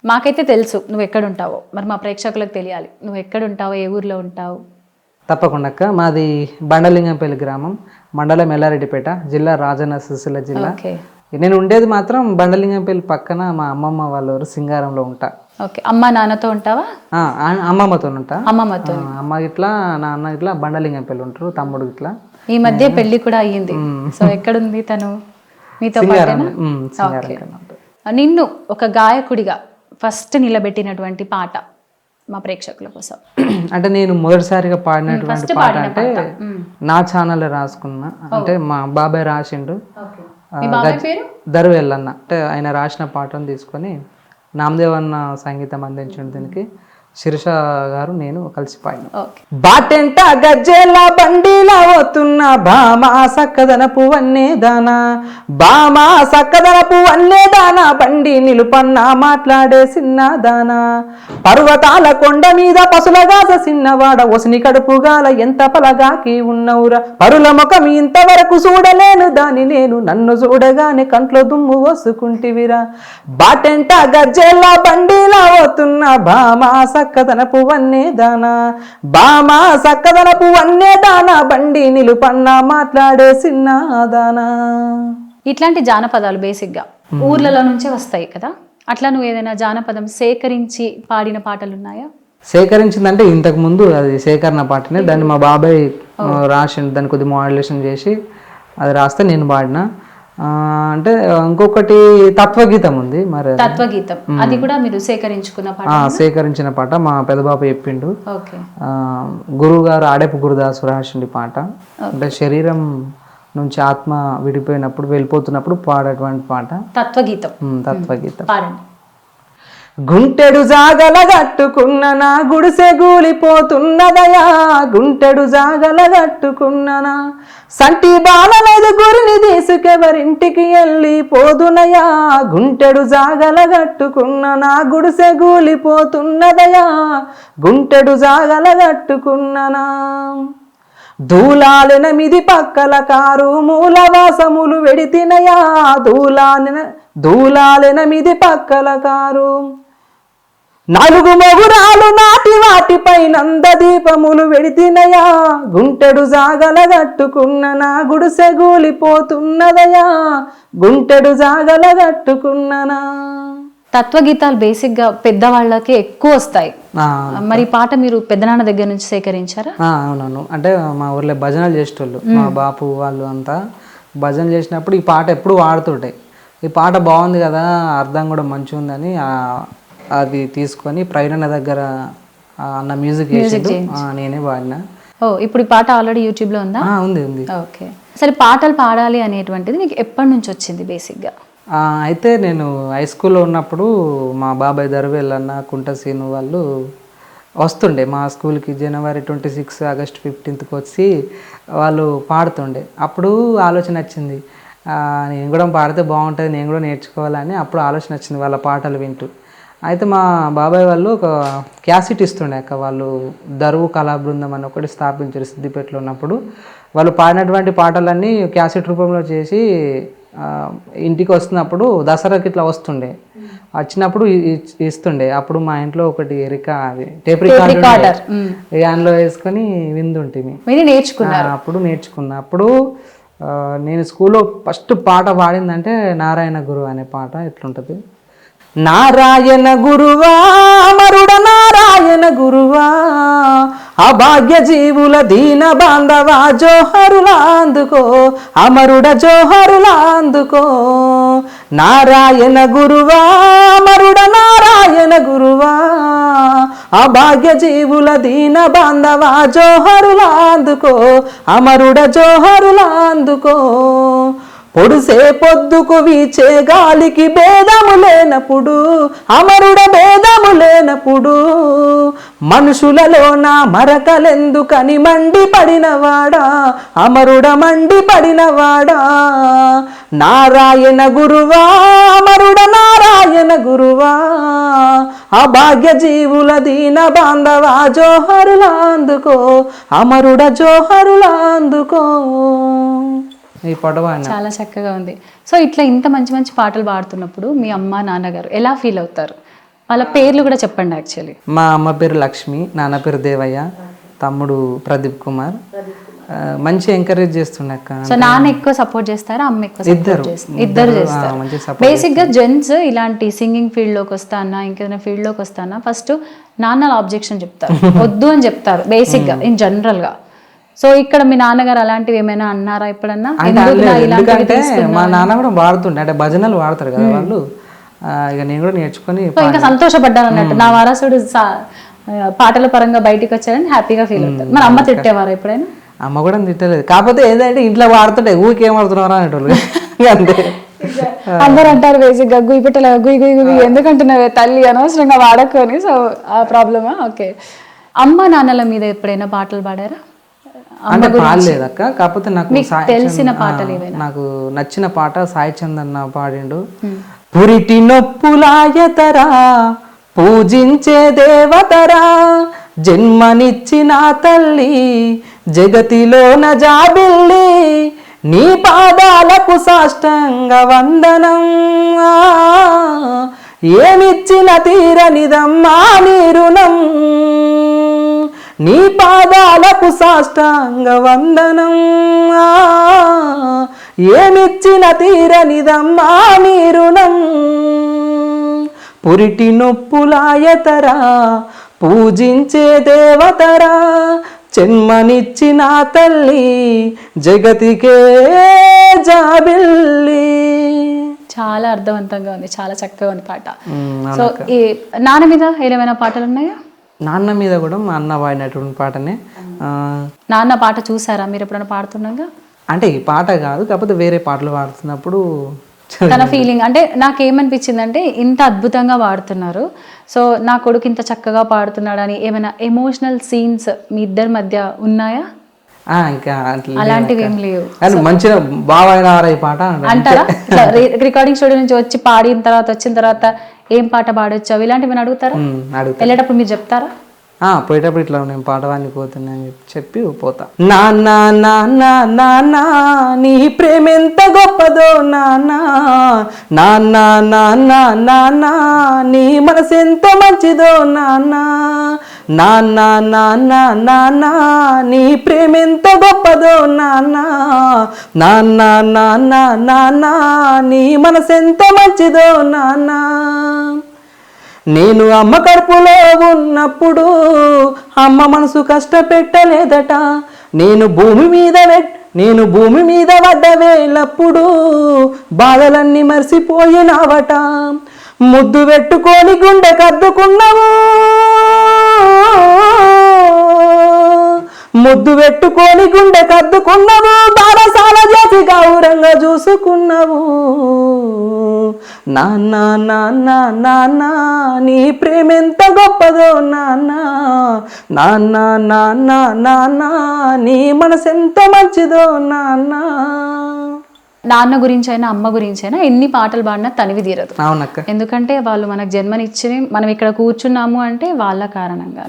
మాకైతే తెలుసు నువ్వు ఎక్కడ ఉంటావో, మరి మా ప్రేక్షకులకు తెలియాలి నువ్వు ఎక్కడ ఉంటావో, ఏ ఊర్లో ఉంటావు. తప్పకుండా అక్క. మాది బండలింగంపల్లి గ్రామం, మండలం ఎల్లారెడ్డిపేట, జిల్లా రాజన్న సిరిసిల్ల జిల్లా. ఓకే. నేను ఉండేది మాత్రం బండలింగంపల్లి పక్కన, మా అమ్మమ్మ వాళ్ళ ఊరు సింగారంలో ఉంటా. ఓకే. అమ్మ నాన్నతో ఉంటావా? అమ్మమ్మతో ఉంటా. అమ్మమ్మతో. అమ్మ ఇట్లా, నాన్న ఇట్లా బండలింగంపల్లి ఉంటారు, తమ్ముడు ఇట్లా. ఈ మధ్య పెళ్లి కూడా అయ్యింది. సో ఎక్కడుంది తను? మీతో పాటేనా? ఓకే. నిన్ను ఒక గాయకుడిగా ఫస్ట్ నిలబెట్టినటువంటి పాట మా ప్రేక్షకుల కోసం. అంటే నేను మొదటిసారిగా పాడినటువంటి పాట అంటే నా ఛానల్ రాసుకున్నా. అంటే మా బాబాయ్ రాసిండు, దరువెల్లన్న. అంటే ఆయన రాసిన పాటను తీసుకొని నామదేవ్ అన్న సంగీతం అందించండి. దీనికి శిరీష గారు నేను కలిసి పాడిన. బాటెంట గజ్జెల బండిలా పోతున్నా బామా సక్కదనపు వన్నే దానా, బామా సక్కదనపు వన్నే దానా, బండి నిలుపన్నా మాట్లాడే సిన్న దానా, పర్వతాల కొండ మీద పసులగాస సిన్నవాడ, ఒసిని కడుపుగాల ఎంత పలగాకి ఉన్నవురా, పరుల ముఖం ఇంతవరకు చూడలేను దాని నేను, నన్ను చూడగానే కంట్లో దుమ్ము వసుకుంటివిరా, బాటెంట గజ్జెల బండిలా పోతున్నా బామా సక్కదనపు వన్నే దానా, బామా సక్కదనపు వన్నే దానా, బండి నిలుపన్నా మాట్లాడే సిన్న దానా. ఇట్లాంటి జానపదాలు బేసిక్గా ఊర్లలో నుంచే వస్తాయి కదా, అట్లా నువ్వు ఏదైనా జానపదం సేకరించి పాడిన పాటలు ఉన్నాయా? సేకరించిందంటే ఇంతకు ముందు అది సేకరణ పాటనే, దాన్ని మా బాబాయ్ రాసిండు, దాన్ని కొద్దిగా మోడ్యులేషన్ చేసి అది రాస్తే నేను పాడిన. అంటే ఇంకొకటి తత్వగీతం ఉంది. మరి తత్వగీతం అది కూడా మీరు సేకరించుకున్న పాట? సేకరించిన పాట మా పెదబాబు చెప్పిండు. గురువు గారు ఆడేపు గురుదాసు రాసిండి పాట. అంటే శరీరం నుంచి ఆత్మ విడిపోయినప్పుడు, వెళ్ళిపోతున్నప్పుడు పాడేటువంటి పాట తత్వగీతం. పాడండి. గుంటెడు జాగల గట్టుకున్న నా గుడిసె గూలిపోతున్నదయా, గుంటెడు జాగల గట్టుకున్ననా, సంటి బాలనేది గురిని తీసుకెవరింటికి వెళ్ళి పోదునయా, గుంటెడు జాగల గట్టుకున్న నా గుడిసె గూలిపోతున్నదయా, గుంటెడు జాగల గట్టుకున్ననా, దూలాలెనమిది పక్కల కారు మూలవాసములు వెడితినయా, దూలాలెనమిది పక్కల కారు, నాలుగు మొగురాలు నాటి వాటిపై నందదీపములు వెడితినయా, గుంటెడు జాగల గట్టుకున్న నా గుడిసె గూలిపోతున్నదయా, గుంటెడు జాగల గట్టుకున్ననా. తత్వగీతాలు బేసిక్గా పెద్దవాళ్ళకి ఎక్కువ వస్తాయి. మరి పాట మీరు పెద్దనాన్న దగ్గర నుంచి సేకరించారా? అవునవును. అంటే మా ఊర్లో భజనలు చేసేటోళ్ళు, మా బాపు వాళ్ళు అంతా భజనలు చేసినప్పుడు ఈ పాట ఎప్పుడు వాడుతుంటాయి. ఈ పాట బాగుంది కదా, అర్థం కూడా మంచిగా ఉందని అది తీసుకొని ప్రైరణ దగ్గర అన్న మ్యూజిక్ నేనే పాడినా. ఇప్పుడు ఈ పాట ఆల్రెడీ యూట్యూబ్లో ఉందా? ఉంది. ఓకే. సరే, పాటలు పాడాలి అనేటువంటిది నీకు ఎప్పటి నుంచి వచ్చింది బేసిక్గా? అయితే నేను హై స్కూల్లో ఉన్నప్పుడు మా బాబాయ్ దర్వేలన్న, కుంటసీను వాళ్ళు వస్తుండే మా స్కూల్కి. జనవరి 26, ఆగస్ట్ 15కి వచ్చి వాళ్ళు పాడుతుండే. అప్పుడు ఆలోచన వచ్చింది, నేను కూడా పాడితే బాగుంటుంది, నేను కూడా నేర్చుకోవాలని అప్పుడు ఆలోచన వచ్చింది వాళ్ళ పాటలు వింటూ. అయితే మా బాబాయ్ వాళ్ళు ఒక క్యాసెట్ ఇస్తుండే అక్క. వాళ్ళు దరువు కళా బృందం అని ఒకటి స్థాపించారు సిద్దిపేటలో ఉన్నప్పుడు. వాళ్ళు పాడినటువంటి పాటలన్నీ క్యాసెట్ రూపంలో చేసి ఇంటికి వస్తున్నప్పుడు దసరాకి ఇట్లా వస్తుండే, వచ్చినప్పుడు ఇస్తుండే. అప్పుడు మా ఇంట్లో ఒకటి టేప్ రికార్డర్ దానిలో వేసుకొని విందుంటిమి. అప్పుడు నేర్చుకున్నా. అప్పుడు నేను స్కూల్లో ఫస్ట్ పాట పాడిందంటే నారాయణ గురువు అనే పాట. ఎట్లుంటది, నారాయణ గురువా అమరుడ నారాయణ గురువా, అభాగ్య జీవుల దీన బాంధవా జోహరులా అందుకో, అమరుడ జోహరులా అందుకో, నారాయణ గురువా అమరుడ నారాయణ గురువా, అభాగ్య జీవుల దీన బాంధవా జోహరులా అందుకో, అమరుడ జోహరులా అందుకో, పొడుసే పొద్దుకు వీచే గాలికి భేదము లేనప్పుడు, అమరుడ భేదము లేనప్పుడు, మనుషులలోన మరకలెందుకని మండిపడినవాడా, అమరుడ మండిపడినవాడా, నారాయణ గురువా అమరుడ నారాయణ గురువా, అభాగ్య జీవుల దీన బాంధవా జోహరులా అందుకో, అమరుడ జోహరులా అందుకో. ఈ పాట చాలా చక్కగా ఉంది. సో ఇట్లా ఇంత మంచి మంచి పాటలు పాడుతున్నప్పుడు మీ అమ్మ నాన్నగారు ఎలా ఫీల్ అవుతారు? వాళ్ళ పేర్లు కూడా చెప్పండి యాక్చువల్లీ. మా అమ్మ పేరు లక్ష్మి, నాన్న పేరు దేవయ్య, తమ్ముడు ప్రదీప్ కుమార్. మంచి ఎంకరేజ్ చేస్తుండే అక్క. సో నాన్న ఎక్కువ సపోర్ట్ చేస్తారా, అమ్మ ఎక్కువ సపోర్ట్ చేస్తారు? ఇద్దరు చేస్తారు. బేసిక్ గా జెంట్స్ ఇలాంటి సింగింగ్ ఫీల్డ్ లోకి వస్తానా ఇంకేదైనా ఫీల్డ్ లోకి వస్తానా ఫస్ట్ నాన్న ఆబ్జెక్షన్ చెప్తారు, వద్దు అని చెప్తారు బేసిక్ గా ఇన్ జనరల్ గా. సో ఇక్కడ మీ నాన్నగారు అలాంటివి ఏమైనా అన్నారా ఎప్పుడన్నా? ఎందుకంటే మా నాన్న కూడా వాడుతుండే, అంటే భజనలు వాడతారు కదా వాళ్ళు, ఇక నేను కూడా నేర్చుకుని ఇంకా సంతోషపడ్డాను అన్నట్టు. నా వారసుడు పాటల పరంగా బయటికి వచ్చారని హ్యాపీగా ఫీల్ అవుతారు. మరి అమ్మ తిట్టేవారు ఎప్పుడైనా? అమ్మ కూడా తిట్టలేదు, కాకపోతే ఏంటంటే ఇంట్లో వాడుతుంటే ఊరికేం వాడుతున్నారా అనేటోళ్ళు అంతే. అందరు అంటారు బేసిక్ గా గుయ్యి పెట్టలే గుయ్యి గుయ్యి గుయ్యి ఎందుకంటున్నావే తల్లి అనవసరంగా వాడకొని. సో ఆ ప్రాబ్లమా? ఓకే. అమ్మ నాన్నల మీద ఎప్పుడైనా పాటలు పాడారా? అంటే పాడలేదు అక్క, కాకపోతే నాకు తెలిసిన పాటలు ఏవైనా? నాకు నచ్చిన పాట సాయి చందన్న పాడిండు. పురిటి నొప్పులాయతరా పూజించే దేవతరా, జన్మనిచ్చిన తల్లి జగతిలోన జాబిల్లి, నీ పాదాలకు సాష్టాంగ వందనం, ఏమిచ్చిన తీరనిదమ్మా నీ రుణం, నీ పాదాలకు సాష్టాంగ వందనం, ఏమిచ్చిన తీరనిదమ్మా నీ రుణం, పురిటి నొప్పులాయతరా పూజించే దేవతరా, జన్మనిచ్చిన తల్లి జగతికే జాబిల్లి. చాలా అర్థవంతంగా ఉంది, చాలా చక్కగా ఉంది పాట. సో ఈ నాన్న మీద ఏమైనా పాటలు ఉన్నాయా? నాన్న మీద కూడా మా అన్న పాడినటువంటి పాటనే. నాన్న పాట చూసారా మీరు ఎప్పుడైనా పాడుతున్నాగా? అంటే ఈ పాట కాదు, కాకపోతే వేరే పాటలు పాడుతున్నప్పుడు తన ఫీలింగ్ అంటే నాకేమనిపించింది అంటే ఇంత అద్భుతంగా పాడుతున్నారు, సో నా కొడుకు ఇంత చక్కగా పాడుతున్నాడు అని ఏమైనా ఎమోషనల్ సీన్స్ మీ ఇద్దరి మధ్య ఉన్నాయా? ఇంకా అలాంటివి ఏం లేవు. మంచిగా బాగా పాట అంటారా? రికార్డింగ్ స్టూడియో నుంచి వచ్చి పాడిన తర్వాత వచ్చిన తర్వాత ఏం పాట పాడొచ్చావు ఇలాంటివి అడుగుతారా? వెళ్ళేటప్పుడు మీరు చెప్తారా? పోయేటప్పుడు ఇట్లా నేను పాటవాన్ని పోతున్నా అని చెప్పి పోతా. నాన్న నాన్న నాన్న నీ ప్రేమెంత గొప్పదో నాన్న, నాన్న నాన్న నాన్న నీ మనసు ఎంత మంచిదో నాన్న, నాన్న నాన్న నాన్న నీ ప్రేమెంత గొప్పదో నాన్న, నాన్న నాన్న నాన్న నీ మనసు ఎంత మంచిదో నాన్న, నేను అమ్మ కడుపులో ఉన్నప్పుడు అమ్మ మనసు కష్టపెట్టలేదట, నేను భూమి మీద పడ్డ వేలప్పుడు బాధలన్నీ మర్చిపోయినావట, ముద్దు పెట్టుకొని గుండె కద్దుకున్నావు, ముద్దు పెట్టుకొని గుండె కద్దుకున్నావు, బారసాల చేసి గౌరంగా చూసుకున్నావు, నాన్న నాన్న నాన్న నీ ప్రేమెంత గొప్పదో నాన్న, నాన్న నాన్న నాన్న నీ మనసు ఎంత మంచిదో నాన్న. నాన్న గురించి అయినా అమ్మ గురించి అయినా ఎన్ని పాటలు పాడినా తనివి తీరదు. అవునక్క. ఎందుకంటే వాళ్ళు మనకు జన్మనిచ్చి మనం ఇక్కడ కూర్చున్నాము అంటే వాళ్ళ కారణంగా.